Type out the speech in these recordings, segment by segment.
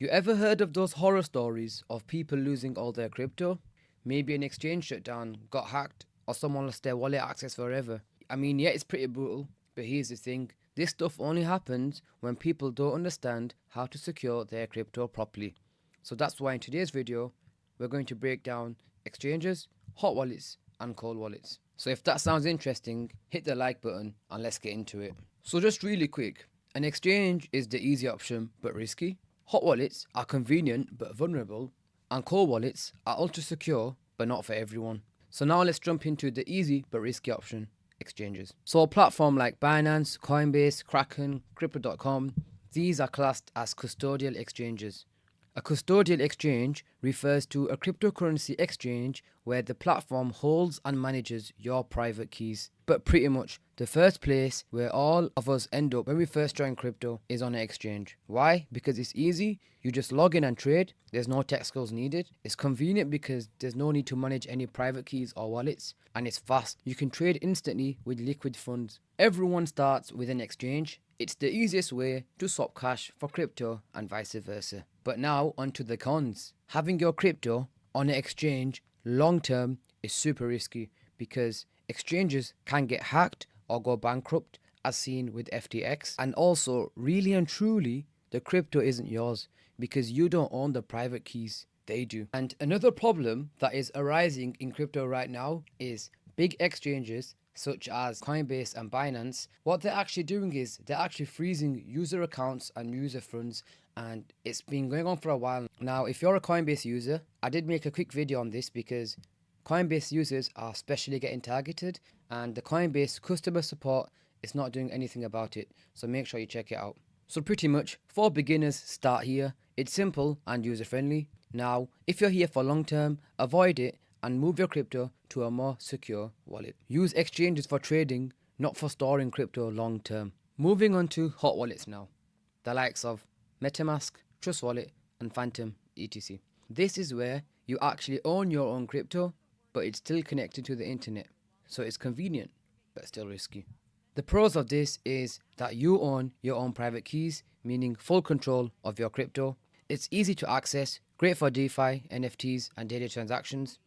You ever heard of those horror stories of people losing all their crypto? Maybe an exchange shut down, got hacked, or someone lost their wallet access forever. I mean, yeah, it's pretty brutal, but here's the thing. This stuff only happens when people don't understand how to secure their crypto properly. So that's why in today's video, we're going to break down exchanges, hot wallets, and cold wallets. So if that sounds interesting, hit the like button and let's get into it. So just really quick, an exchange is the easy option but risky. Hot wallets are convenient but vulnerable, and cold wallets are ultra secure but not for everyone. So now let's jump into the easy but risky option, exchanges. So a platform like Binance, Coinbase, Kraken, Crypto.com, these are classed as custodial exchanges. A custodial exchange refers to a cryptocurrency exchange where the platform holds and manages your private keys. But pretty much the first place where all of us end up when we first join crypto is on an exchange. Why? Because it's easy, you just log in and trade, there's no tech skills needed. It's convenient because there's no need to manage any private keys or wallets, and it's fast. You can trade instantly with liquid funds. Everyone starts with an exchange. It's the easiest way to swap cash for crypto and vice versa. But now onto the cons. Having your crypto on an exchange long term is super risky because exchanges can get hacked or go bankrupt as seen with FTX. And also, really and truly, the crypto isn't yours because you don't own the private keys, they do. And another problem that is arising in crypto right now is big exchanges such as Coinbase and Binance. What they're actually doing is they're actually freezing user accounts and user funds, and it's been going on for a while. Now, if you're a Coinbase user, I did make a quick video on this because Coinbase users are especially getting targeted, and the Coinbase customer support is not doing anything about it, so make sure you check it out. So pretty much, for beginners, start here. It's simple and user friendly. Now, if you're here for long term, avoid it and move your crypto to a more secure wallet. Use exchanges for trading, not for storing crypto long term. Moving on to hot wallets now, the likes of MetaMask, Trust Wallet, and Phantom, etc. This is where you actually own your own crypto, but it's still connected to the internet, so it's convenient, but still risky. The pros of this is that you own your own private keys, meaning full control of your crypto. It's easy to access, great for DeFi, NFTs, and daily transactions,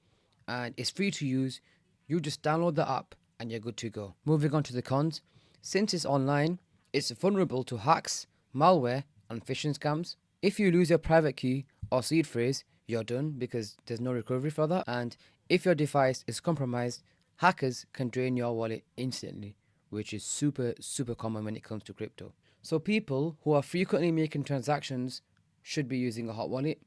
and it's free to use. You just download the app and you're good to go. Moving on to the cons. Since it's online, it's vulnerable to hacks, malware, and phishing scams. If you lose your private key or seed phrase, you're done because there's no recovery for that. And if your device is compromised, hackers can drain your wallet instantly, which is super common when it comes to crypto. So people who are frequently making transactions should be using a hot wallet.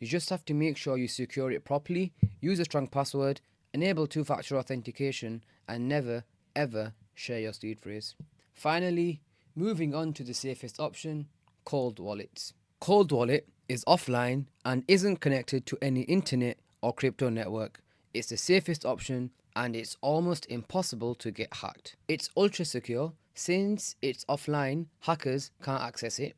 You just have to make sure you secure it properly, use a strong password, enable two-factor authentication, and never ever share your seed phrase. Finally, moving on to the safest option, cold wallets. Cold wallet is offline and isn't connected to any internet or crypto network. It's the safest option and it's almost impossible to get hacked. It's ultra secure. Since it's offline, hackers can't access it.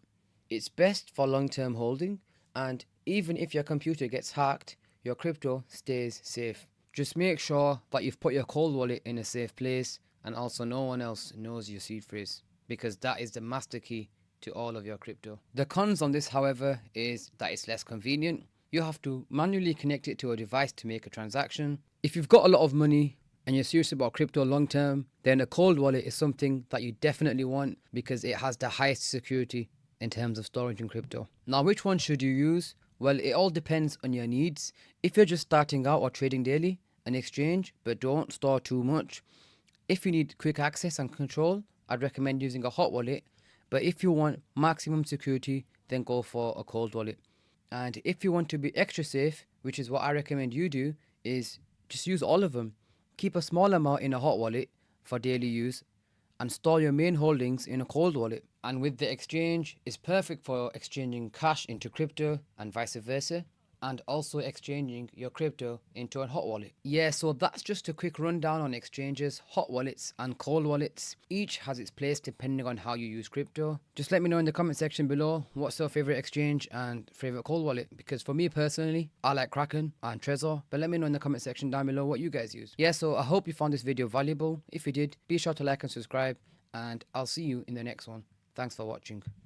It's best for long-term holding, and even if your computer gets hacked, your crypto stays safe. Just make sure that you've put your cold wallet in a safe place, and also no one else knows your seed phrase, because that is the master key to all of your crypto. The cons on this, however, is that it's less convenient. You have to manually connect it to a device to make a transaction. If you've got a lot of money and you're serious about crypto long term, then a cold wallet is something that you definitely want because it has the highest security in terms of storage in crypto. Now, which one should you use? Well, it all depends on your needs. If you're just starting out or trading daily, an exchange, but don't store too much. If you need quick access and control, I'd recommend using a hot wallet. But if you want maximum security, then go for a cold wallet. And if you want to be extra safe, which is what I recommend you do, is just use all of them. Keep a small amount in a hot wallet for daily use and store your main holdings in a cold wallet. And with the exchange, it's perfect for exchanging cash into crypto and vice versa, and also exchanging your crypto into a hot wallet. Yeah, so that's just a quick rundown on exchanges, hot wallets and cold wallets. Each has its place depending on how you use crypto. Just let me know in the comment section below what's your favorite exchange and favorite cold wallet, because for me personally, I like Kraken and Trezor, but let me know in the comment section down below what you guys use. Yeah, so I hope you found this video valuable. If you did, be sure to like and subscribe, and I'll see you in the next one. Thanks for watching.